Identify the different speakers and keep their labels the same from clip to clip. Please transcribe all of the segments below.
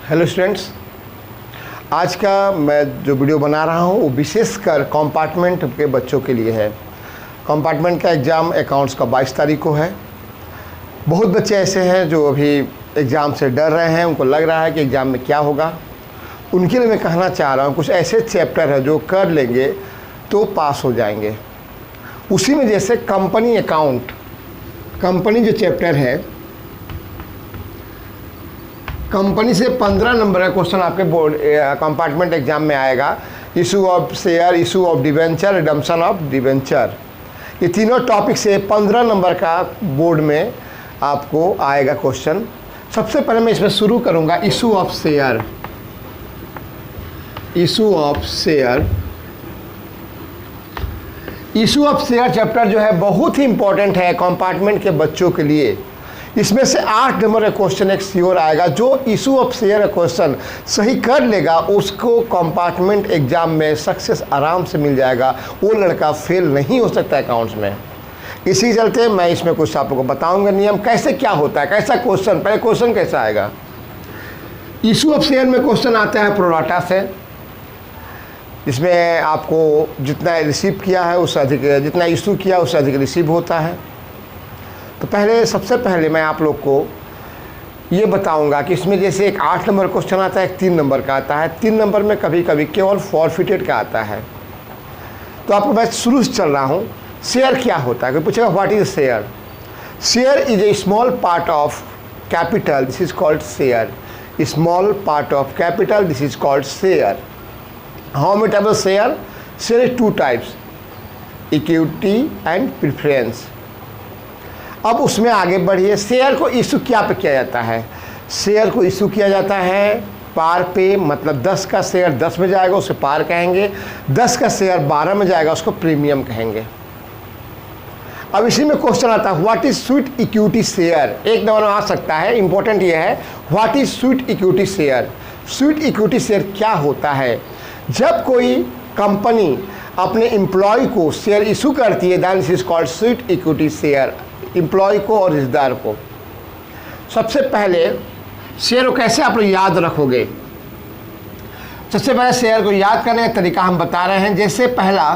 Speaker 1: Hello students, आज का मैं जो वीडियो बना रहा हूँ वो विशेषकर कंपार्टमेंट के बच्चों के लिए है। कंपार्टमेंट का एग्ज़ाम अकाउंट्स का 22 तारीख को है। बहुत बच्चे ऐसे हैं जो अभी एग्ज़ाम से डर रहे हैं, उनको लग रहा है कि एग्ज़ाम में क्या होगा। उनके लिए मैं कहना चाह रहा हूँ कुछ ऐसे चैप्टर है जो कर लेंगे तो पास हो जाएंगे। उसी में जैसे कंपनी अकाउंट, कंपनी जो चैप्टर है, कंपनी से 15 नंबर का क्वेश्चन आपके बोर्ड कंपार्टमेंट एग्जाम में आएगा। Issue of share, issue of debenture, redemption of debenture, ये तीनों टॉपिक से 15 नंबर का बोर्ड में आपको आएगा क्वेश्चन। सबसे पहले मैं इसमें शुरू करूंगा issue of share. Issue of share, issue of share chapter जो है बहुत ही इंपॉर्टेंट है कंपार्टमेंट के बच्चों के लिए। इसमें से 8 नंबर का क्वेश्चन एक श्योर आएगा। जो इशू ऑफ शेयर का क्वेश्चन सही कर लेगा उसको कंपार्टमेंट एग्जाम में सक्सेस आराम से मिल जाएगा। वो लड़का फेल नहीं हो सकता अकाउंट्स में। इसी चलते मैं इसमें कुछ आप लोगों को बताऊंगा नियम कैसे क्या होता है, कैसा क्वेश्चन, पहले क्वेश्चन कैसा आएगा। इशू ऑफ शेयर में क्वेश्चन आता है प्रोराटा से, जिसमें आपको जितना रिसीव किया है उससे अधिक, जितना इशू किया उससे अधिक रिसीव होता है। तो सबसे पहले मैं आप लोग को ये बताऊंगा कि इसमें जैसे एक 8 नंबर क्वेश्चन आता है, एक 3 नंबर का आता है। 3 नंबर में कभी कभी केवल फॉरफिटेड का आता है। तो आपको मैं शुरू से चल रहा हूँ। शेयर क्या होता है, कोई पूछेगा what is share. Share is a small part of capital, this is called share. Small part of capital, this is called share. How many types of share? Share is 2 types, equity and preference. अब उसमें आगे बढ़िए। Share को issue क्या पे किया जाता है? शेयर को इशू किया जाता है पार पे, मतलब 10 का शेयर 10 में जाएगा उसे पार कहेंगे, 10 का शेयर 12 में जाएगा उसको प्रीमियम कहेंगे। अब इसी में क्वेश्चन आता है what is sweet equity share. एक नंबर में आ सकता है, इंपॉर्टेंट ये है what is sweet equity share. Sweet equity share क्या होता है? जब कोई कंपनी अपने एम्प्लॉय को शेयर इशू करती है, that is called sweet equity share. Employee को और रिश्तेदार को। सबसे पहले शेयर को कैसे आप लोग याद रखोगे? सबसे पहले शेयर को याद करने का तरीका हम बता रहे हैं। जैसे पहला,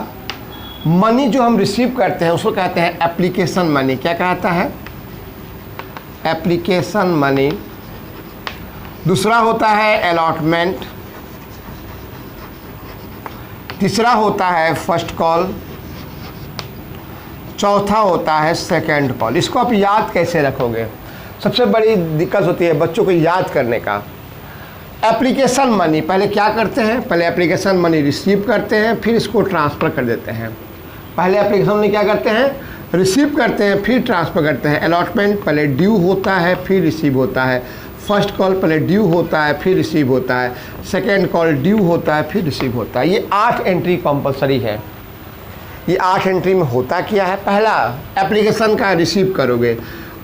Speaker 1: मनी जो हम रिसीव करते हैं उसको कहते हैं एप्लीकेशन मनी। क्या कहता है? Application money. दूसरा होता है अलॉटमेंट। तीसरा होता है फर्स्ट कॉल। चौथा होता है सेकंड कॉल। इसको आप याद कैसे रखोगे? सबसे बड़ी दिक्कत होती है बच्चों को याद करने का। एप्लीकेशन मनी, पहले क्या करते हैं? पहले एप्लीकेशन मनी रिसीव करते हैं, फिर इसको ट्रांसफ़र कर देते हैं। पहले एप्लीकेशन मनी क्या करते हैं? रिसीव करते हैं, फिर ट्रांसफ़र करते हैं। अलॉटमेंट पहले ड्यू होता है, फिर रिसीव होता है। फर्स्ट कॉल पहले ड्यू होता है, फिर रिसीव होता है। सेकेंड कॉल ड्यू होता है, फिर रिसीव होता है। ये 8 एंट्री कंपलसरी है। ये 8 एंट्री में होता क्या है? पहला, एप्लीकेशन का रिसीव करोगे।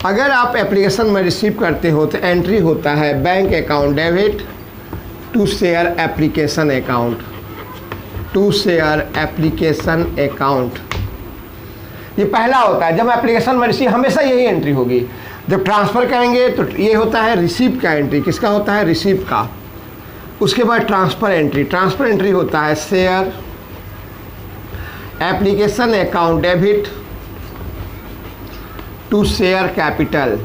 Speaker 1: अगर आप एप्लीकेशन में रिसीव करते हो तो एंट्री होता है bank account debit to share application account, to share application account. ये पहला होता है। जब एप्लीकेशन में रिसीव, हमेशा यही एंट्री होगी। जब ट्रांसफ़र करेंगे तो ये होता है रिसीव का एंट्री। किसका होता है? रिसीव का। उसके बाद ट्रांसफ़र एंट्री। ट्रांसफ़र एंट्री होता है share application account debit to share capital.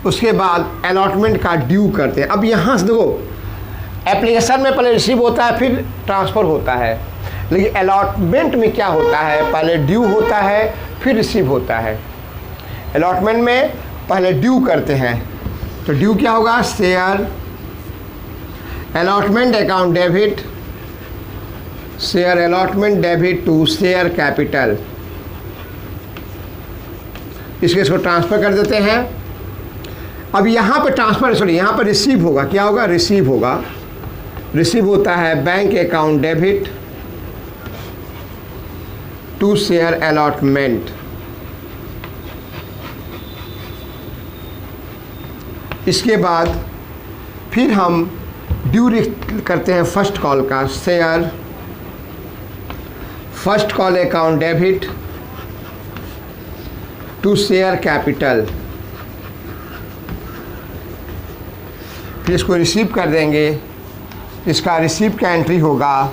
Speaker 1: उसके बाद अलॉटमेंट का ड्यू करते हैं। अब यहाँ से देखो, एप्लीकेशन में पहले रिसीव होता है फिर ट्रांसफ़र होता है, लेकिन अलॉटमेंट में क्या होता है? पहले ड्यू होता है फिर रिसीव होता है। अलॉटमेंट में पहले ड्यू करते हैं, तो ड्यू क्या होगा? Share allotment account debit, share allotment debit to share capital. इसको ट्रांसफ़र कर देते हैं। अब यहाँ पे ट्रांसफ़र, सॉरी, यहाँ पर रिसीव होगा। क्या होगा? रिसीव होगा। रिसीव होता है bank account debit to share allotment. इसके बाद फिर हम ड्यू करते हैं फर्स्ट कॉल का, share first call account debit to share capital. फिर इसको रिसीव कर देंगे। इसका रिसीव का एंट्री होगा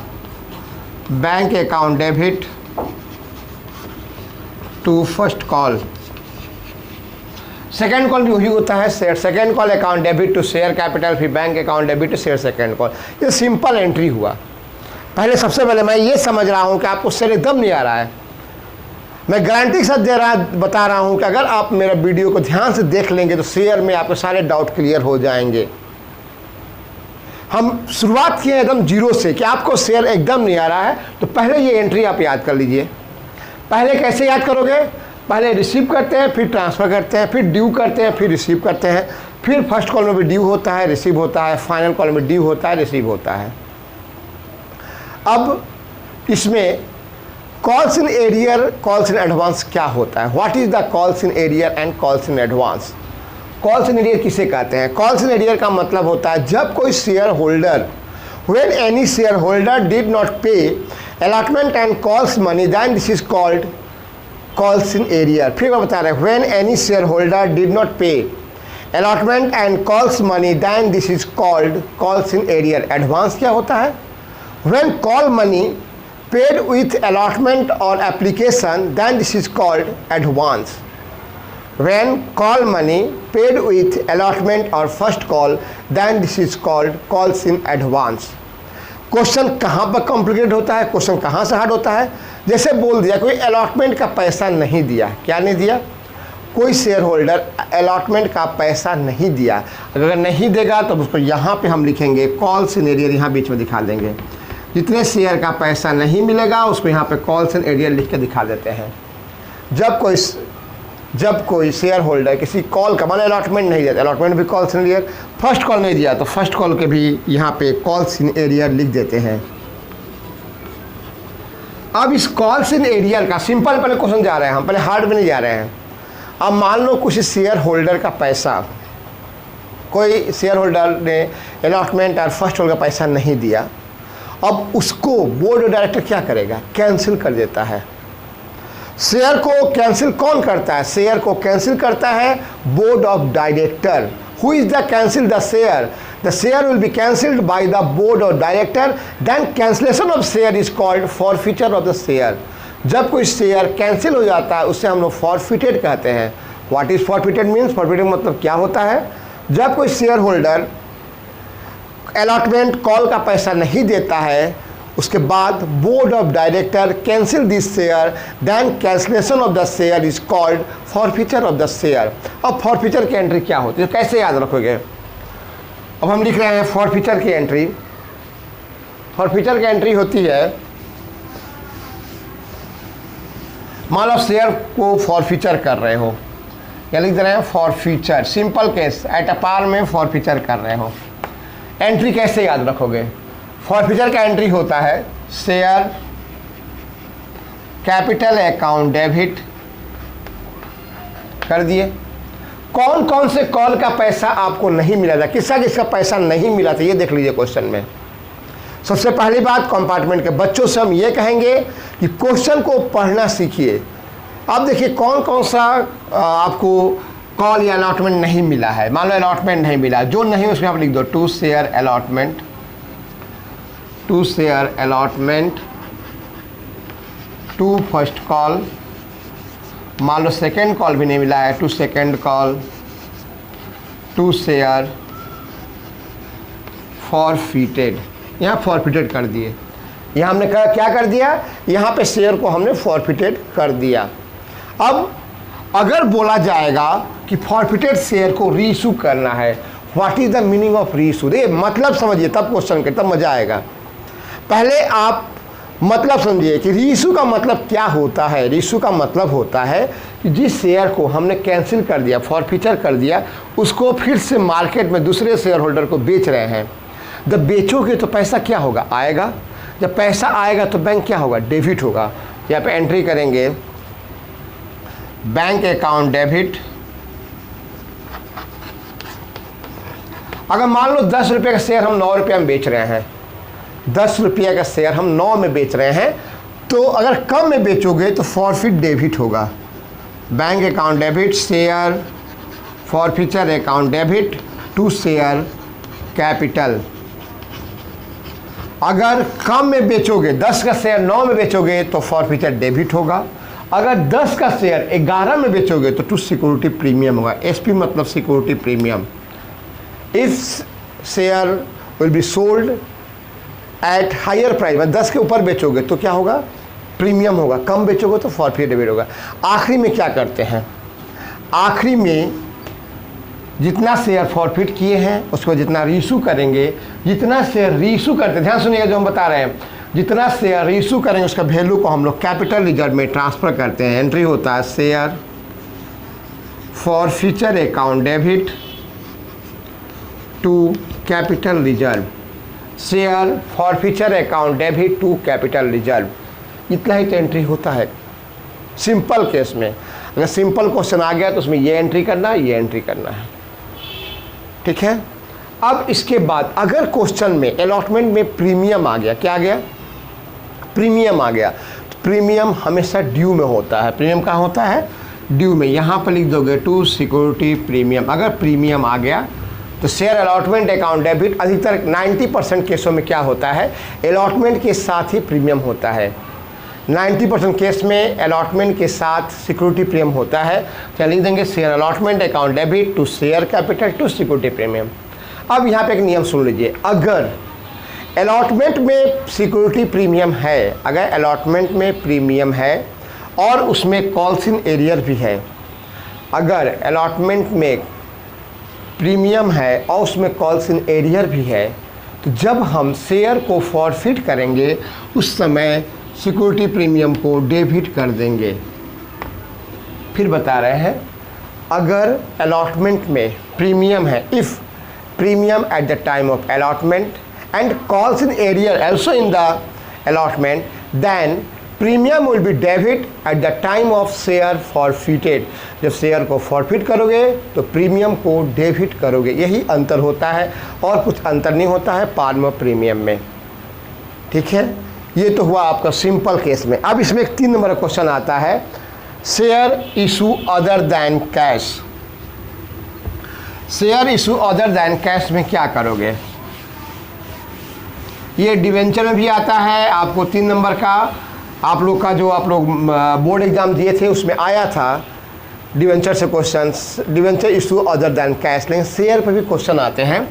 Speaker 1: bank account debit to first call. Second call भी वही होता है, share second call account debit to share capital, फिर bank account debit to share second call. ये सिंपल एंट्री हुआ। पहले सबसे पहले मैं ये समझ रहा हूँ कि आपको शेयर एकदम नहीं आ रहा है। मैं गारंटी के साथ बता रहा हूँ कि अगर आप मेरा वीडियो को ध्यान से देख लेंगे तो शेयर में आपके सारे डाउट क्लियर हो जाएंगे। हम शुरुआत किए एकदम जीरो से कि आपको शेयर एकदम नहीं आ रहा है, तो पहले ये एंट्री आप याद कर लीजिए। पहले कैसे याद करोगे? पहले रिसीव करते हैं, फिर ट्रांसफ़र करते हैं, फिर ड्यू करते हैं, फिर रिसीव करते हैं, फिर फर्स्ट कॉल में भी ड्यू होता है, रिसीव होता है, फाइनल कॉल में ड्यू होता है, रिसीव होता है। अब इसमें calls in arrear, calls in advance क्या होता है? What is the calls in arrear and calls in advance? Calls in arrear किसे कहते हैं? कॉल्स इन एरियर का मतलब होता है जब कोई share holder, when any share holder did not pay allotment and calls money, then this is called calls in arrear. फिर मैं बता रहे हैं, when any share holder did not pay allotment and calls money, then this is called calls in arrear. Advance क्या होता है? When call money paid with allotment और application, then this is called advance. When call money paid with allotment or first call, then this is called calls in advance। Question कहाँ पर complicate होता है, question कहाँ से hard होता है? जैसे बोल दिया कोई अलॉटमेंट का पैसा नहीं दिया, क्या नहीं दिया? कोई शेयर होल्डर अलॉटमेंट का पैसा नहीं दिया, अगर नहीं देगा तो उसको यहाँ पे हम लिखेंगे कॉल्स इन एरियर, यहाँ बीच में दिखा देंगे। जितने शेयर का पैसा नहीं मिलेगा उसको यहाँ पे कॉल्स इन एरियर लिख के दिखा देते हैं। जब कोई शेयर होल्डर किसी कॉल का, माने अलॉटमेंट नहीं दिया, अलॉटमेंट भी calls in arrear, first call नहीं दिया तो फर्स्ट कॉल के भी यहाँ पे कॉल्स इन एरियर लिख देते हैं। अब इस कॉल्स इन एरियर का सिंपल पहले क्वेश्चन जा रहे हैं हम, पहले हार्ड में नहीं जा रहे हैं। अब मान लो कुछ शेयर होल्डर का पैसा, कोई शेयर होल्डर ने अलॉटमेंट और फर्स्ट कॉल का पैसा नहीं दिया, अब उसको बोर्ड ऑफ डायरेक्टर क्या करेगा? कैंसिल कर देता है। शेयर को कैंसिल कौन करता है? शेयर को कैंसिल करता है board of director. Who is the cancel the share? The share will be cancelled by the board of director, then cancellation of share is called forfeiture of the share. जब कोई share cancel हो जाता है उससे हम लोग forfeited कहते हैं। What is forfeited means? Forfeited मतलब क्या होता है? जब कोई शेयर होल्डर अलॉटमेंट कॉल का पैसा नहीं देता है, उसके बाद board of director cancel this share, then cancellation of the share is called forfeiture of the share. अब फॉरफीचर की एंट्री क्या होती है, कैसे याद रखोगे? अब हम लिख रहे हैं फॉरफीचर की एंट्री। फॉरफीचर की एंट्री होती है, मान लो शेयर को फॉरफीचर कर रहे हो, या लिख दे रहे हैं forfeiture, simple case, at a par में फॉरफीचर कर रहे हो। एंट्री कैसे याद रखोगे? फॉरफीचर का एंट्री होता है शेयर कैपिटल अकाउंट डेबिट कर दिए। कौन कौन से कॉल का पैसा आपको नहीं मिला था, किसका किसका पैसा नहीं मिला था, ये देख लीजिए क्वेश्चन में। सबसे पहली बात, कंपार्टमेंट के बच्चों से हम ये कहेंगे कि क्वेश्चन को पढ़ना सीखिए। अब देखिए कौन कौन सा आपको कॉल या अलॉटमेंट नहीं मिला है। मान लो अलॉटमेंट नहीं मिला, जो नहीं उसमें आप लिख दो to share allotment, to share allotment to first call. मान लो सेकेंड कॉल भी नहीं मिला है, to second call, to share forfeited, यहाँ फॉरफिटेड कर दिए। यहाँ हमने क्या कर दिया? यहाँ पे शेयर को हमने फॉरफिटेड कर दिया। अब अगर बोला जाएगा कि फॉरफिटेड शेयर को रीइशू करना है, what is the meaning of reissue? ये मतलब समझिए तब क्वेश्चन के, तब मजा आएगा। पहले आप मतलब समझिए कि रीइशू का मतलब क्या होता है। रीइशू का मतलब होता है कि जिस शेयर को हमने कैंसिल कर दिया, फॉरफीचर कर दिया, उसको फिर से मार्केट में दूसरे शेयर होल्डर को बेच रहे हैं। जब बेचोगे तो पैसा क्या होगा? आएगा। जब पैसा आएगा तो बैंक क्या होगा? डेबिट होगा। यहाँ पे एंट्री करेंगे बैंक अकाउंट डेबिट। अगर मान लो 10 रुपये का शेयर हम 9 रुपये में बेच रहे हैं, 10 रुपये का शेयर हम 9 में बेच रहे हैं, तो अगर कम में बेचोगे तो फॉरफिट डेबिट होगा। Bank account debit, share forfeiture account debit to share capital. अगर कम में बेचोगे, 10 का शेयर 9 में बेचोगे तो फॉरफीचर डेबिट होगा। अगर 10 का शेयर 11 में बेचोगे तो टू सिक्योरिटी प्रीमियम होगा। एसपी मतलब security premium. If share will be sold at higher price, 10 के ऊपर बेचोगे तो क्या होगा, प्रीमियम होगा। कम बेचोगे तो फॉरफीचर डेबिट होगा। आखिरी में क्या करते हैं, आखिरी में जितना शेयर फॉरफिट किए हैं उसको जितना रीइशू करेंगे, जितना शेयर रीइशू करते, ध्यान सुनिएगा जो हम बता रहे हैं, जितना शेयर रीइशू करेंगे उसका वैल्यू को हम लोग कैपिटल रिजर्व में ट्रांसफ़र करते हैं। एंट्री होता है share forfeiture account debit to capital reserve, share forfeiture account debit to capital reserve. इतना ही तो एंट्री होता है सिंपल केस में। अगर सिंपल क्वेश्चन आ गया तो उसमें ये एंट्री करना है, ये एंट्री करना है, ठीक है। अब इसके बाद अगर क्वेश्चन में अलॉटमेंट में प्रीमियम आ गया, क्या आ गया, प्रीमियम आ गया, तो प्रीमियम हमेशा ड्यू में होता है। प्रीमियम कहाँ होता है, ड्यू में। यहाँ पर लिख दोगे टू सिक्योरिटी प्रीमियम। अगर प्रीमियम आ गया तो शेयर अलॉटमेंट अकाउंट डेबिट, अधिकतर 90% केसों में क्या होता है, अलॉटमेंट के साथ ही प्रीमियम होता है। 90% केस में अलॉटमेंट के साथ सिक्योरिटी प्रीमियम होता है। तो लिख देंगे share allotment account debit to share capital to security premium. अब यहाँ पे एक नियम सुन लीजिए, अगर अलॉटमेंट में सिक्योरिटी प्रीमियम है, अगर अलॉटमेंट में प्रीमियम है और उसमें कॉल्स इन एरियर भी है, अगर अलॉटमेंट में प्रीमियम है और उसमें कॉल्स इन एरियर भी है, तो जब हम शेयर को फॉरफिट करेंगे उस समय सिक्योरिटी प्रीमियम को डेबिट कर देंगे। फिर बता रहे हैं, अगर अलॉटमेंट में प्रीमियम है, if premium at the time of allotment and calls in arrear also in the allotment, then premium will be debit at the time of share forfeited. जब शेयर को फॉरफिट करोगे तो प्रीमियम को debit करोगे। यही अंतर होता है और कुछ अंतर नहीं होता है पार्म और प्रीमियम में, ठीक है। ये तो हुआ आपका सिंपल केस में। अब इसमें एक 3 नंबर क्वेश्चन आता है, share issue other than cash. Share issue other than cash में क्या करोगे, ये डिवेंचर में भी आता है। आपको 3 नंबर का आप लोग का जो आप लोग बोर्ड एग्जाम दिए थे उसमें आया था डिवेंचर से question, debenture issue other than cash. लेकिन शेयर पर भी क्वेश्चन आते हैं,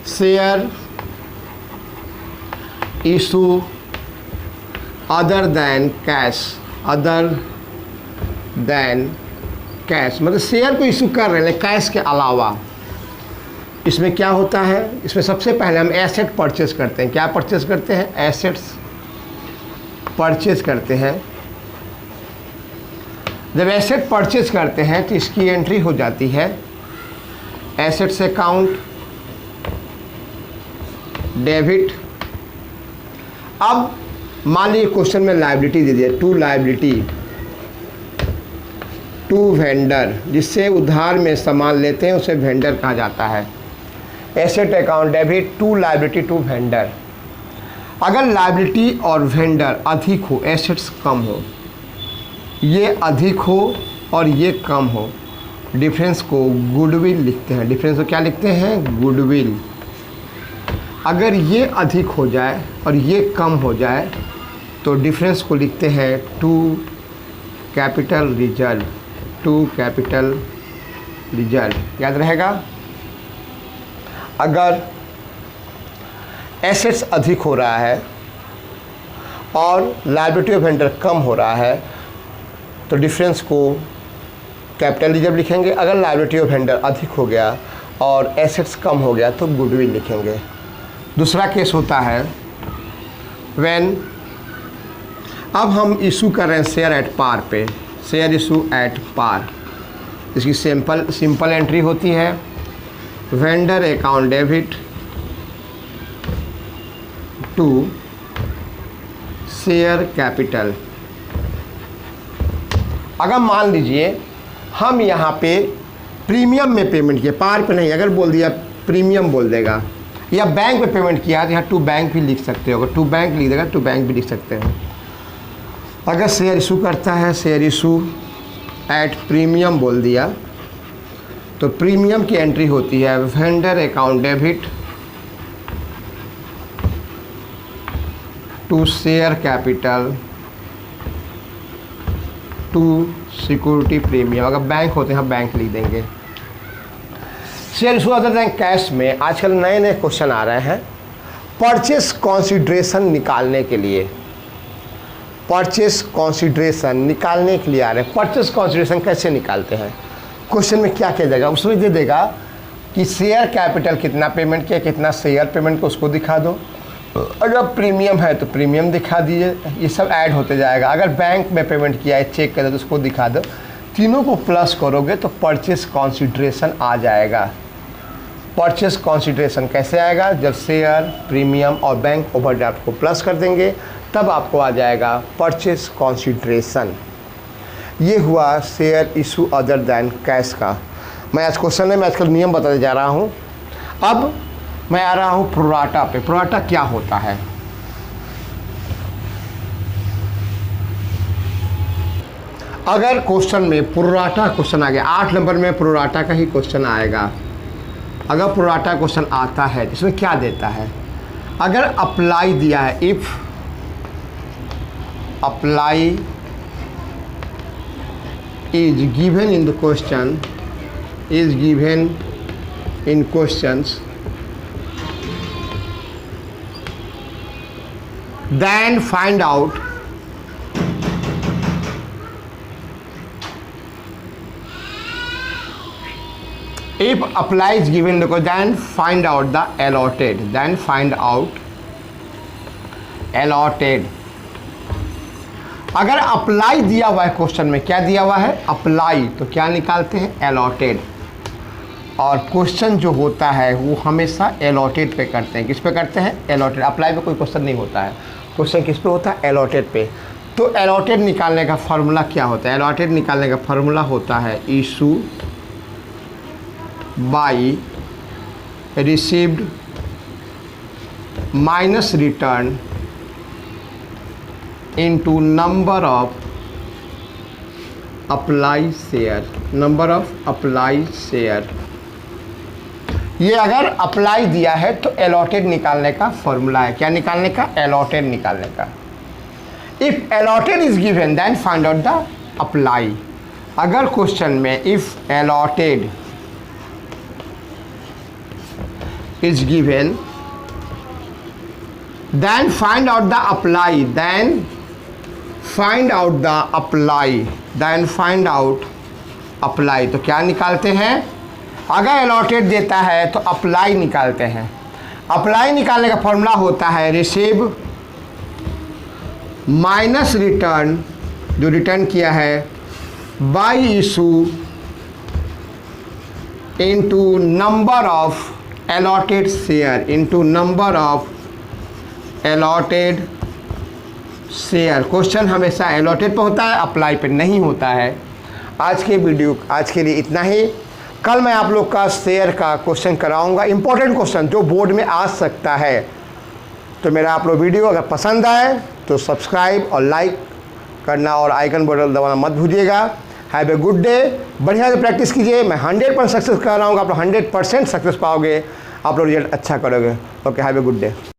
Speaker 1: share issue other than cash, other than cash मतलब शेयर को इशू कर रहे हैं कैश के अलावा। इसमें क्या होता है, इसमें सबसे पहले हम एसेट परचेस करते हैं। क्या परचेस करते हैं, एसेट्स परचेस करते हैं। जब एसेट परचेस करते हैं तो इसकी एंट्री हो जाती है एसेट्स अकाउंट डेबिट। अब मान लीजिए क्वेश्चन में लायबिलिटी दे दिया, टू लायबिलिटी टू वेंडर, जिससे उधार में सामान लेते हैं उसे वेंडर कहा जाता है। Asset account debit to liability to vendor. अगर लायबिलिटी और वेंडर अधिक हो, एसेट्स कम हो, ये अधिक हो और ये कम हो, डिफरेंस को गुडविल लिखते हैं। डिफरेंस को क्या लिखते हैं, गुडविल। अगर ये अधिक हो जाए और ये कम हो जाए तो डिफरेंस को लिखते हैं to capital reserve, to capital reserve. याद रहेगा, अगर एसेट्स अधिक हो रहा है और लायबिलिटी ऑफ वेंडर कम हो रहा है तो डिफरेंस को कैपिटल रिजर्व लिखेंगे। अगर लायबिलिटी ऑफ वेंडर अधिक हो गया और एसेट्स कम हो गया तो गुडविल लिखेंगे। दूसरा केस होता है व्हेन, अब हम इशू कर रहे हैं शेयर एट पार पे, शेयर इशू एट पार। इसकी सिंपल एंट्री होती है vendor account debit to share capital. अगर मान लीजिए हम यहाँ पे प्रीमियम में पेमेंट किया, पार पे नहीं, अगर बोल दिया प्रीमियम बोल देगा, या बैंक में पेमेंट किया तो यहाँ टू बैंक भी लिख सकते हो। अगर टू बैंक लिख देगा टू बैंक भी लिख सकते हो। अगर शेयर इशू करता है, शेयर इशू एट प्रीमियम बोल दिया तो प्रीमियम की एंट्री होती है vendor account debit to share capital to security premium. अगर बैंक होते हैं बैंक लिख देंगे। Share issue other than cash में आजकल नए नए क्वेश्चन आ रहे हैं परचेस कॉन्सिडरेशन निकालने के लिए। परचेस कॉन्सिडरेशन निकालने के लिए आ रहे हैं। परचेस कॉन्सिडरेशन कैसे निकालते हैं? क्वेश्चन में क्या किया जाएगा? उसमें दे देगा कि शेयर कैपिटल कितना पेमेंट किया, कितना शेयर पेमेंट को उसको दिखा दो। अगर प्रीमियम है तो प्रीमियम दिखा दीजिए, ये सब ऐड होते जाएगा। अगर बैंक में पेमेंट किया है चेक कर दो तो उसको दिखा दो। तीनों को प्लस करोगे तो परचेस कॉन्सिडरेशन आ जाएगा। परचेस कॉन्सिडरेशन कैसे आएगा? जब शेयर, प्रीमियम और बैंक ओवरड्राफ्ट को प्लस कर देंगे तब आपको आ जाएगा परचेस कॉन्सिडरेशन। ये हुआ share issue other than cash का। मैं आज क्वेश्चन में आजकल नियम बताने जा रहा हूँ। अब मैं आ रहा हूँ प्रोराटा पे। प्रोराटा क्या होता है? अगर क्वेश्चन में प्रोराटा क्वेश्चन आ गया, 8 नंबर में प्रोराटा का ही क्वेश्चन आएगा। अगर प्रोराटा क्वेश्चन आता है तो इसमें क्या देता है? अगर अप्लाई दिया है, if apply is given in the question, is given in questions, then find out if apply is given the then find out the allotted, then find out allotted। अगर अप्लाई दिया हुआ है क्वेश्चन में, क्या दिया हुआ है? अप्लाई, तो क्या निकालते हैं? allotted। और क्वेश्चन जो होता है वो हमेशा allotted पे करते हैं। किस पे करते हैं? allotted। अप्लाई पे कोई क्वेश्चन नहीं होता है। क्वेश्चन किस पे होता है? allotted पे। तो allotted निकालने का फार्मूला क्या होता है? allotted निकालने का फार्मूला होता है issue by received minus return into number of apply share, number of apply share. ये अगर अप्लाई दिया है तो अलॉटेड निकालने का फॉर्मूला है। क्या निकालने का? अलॉटेड निकालने का। If allotted is given then find out the apply. अगर क्वेश्चन में if allotted is given then find out the apply, then find out the apply, then find out apply. तो क्या निकालते हैं? अगर अलॉटेड देता है तो अप्लाई निकालते हैं। अप्लाई निकालने का फॉर्मूला होता है रिसीव माइनस रिटर्न, जो रिटर्न किया है, by issue into number of allotted share, into number of allotted share. Question हमेशा अलॉटेड पे होता है, अप्लाई पे नहीं होता है। आज के लिए इतना ही। कल मैं आप लोग का शेयर का क्वेश्चन कराऊंगा, इंपॉर्टेंट क्वेश्चन जो बोर्ड में आ सकता है। तो मेरा आप लोग वीडियो अगर पसंद आए तो सब्सक्राइब और लाइक करना और आइकन बटन दबाना मत भूलिएगा। Have a good day. बढ़िया से प्रैक्टिस कीजिए। मैं 100% सक्सेस कर रहा हूँ। आप लोग 100% सक्सेस पाओगे। आप लोग रिजल्ट अच्छा करोगे। Okay, have a good day.